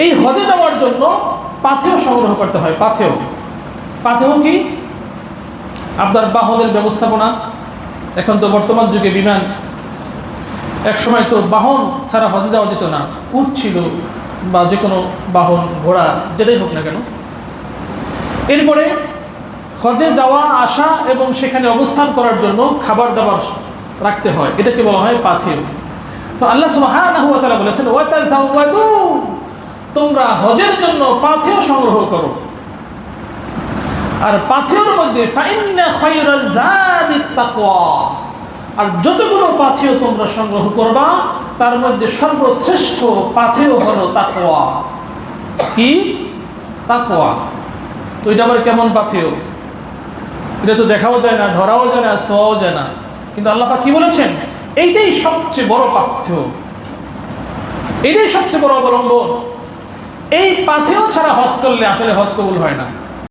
এই হজে যাওয়ার জন্য পাথেয় সংগ্রহ করতে হয়। পাথেয় কি? আপনার বাহনের ব্যবস্থাপনা। এখন তো বর্তমান যুগে বিমান, এক সময় তো বাহন ছাড়া হজে যাওয়া যেত না। উট ছিল বা যে কোনো বাহন, ঘোড়া, যেটাই হোক না কেন। এরপরে হজে যাওয়া আসা এবং সেখানে অবস্থান করার জন্য খাবার দাবার রাখতে হয়, এটাকে বলা হয় পাথেয়। তো আল্লাহ সুবহানাহু ওয়া তাআলা বলেছেন, ওয়াতাযাওয়াদু, তোমরা হজের জন্য পাথেয় সংগ্রহ করো। আর পাথেয়র মধ্যে ফাইন্না খায়রাজ যাদিত তাকওয়া, আর যতগুলো পাথেয় তোমরা সংগ্রহ করবা তার মধ্যে সর্বশ্রেষ্ঠ পাথেয় হলো তাকওয়া। কি? তাকওয়া। তো এটা আবার কেমন পাথেয়? এটা তো দেখাও যায় না, ধরাও যায় না, ছোঁয়াও যায় না, কিন্তু আল্লাহ পাক কি বলেছেন? এইটাই সবচেয়ে বড় পাথেয়, এটাই সবচেয়ে বড় অবলম্বন। এই পাথেয় ছাড়া হজ করলে আসলে হজ কবুল হয় না।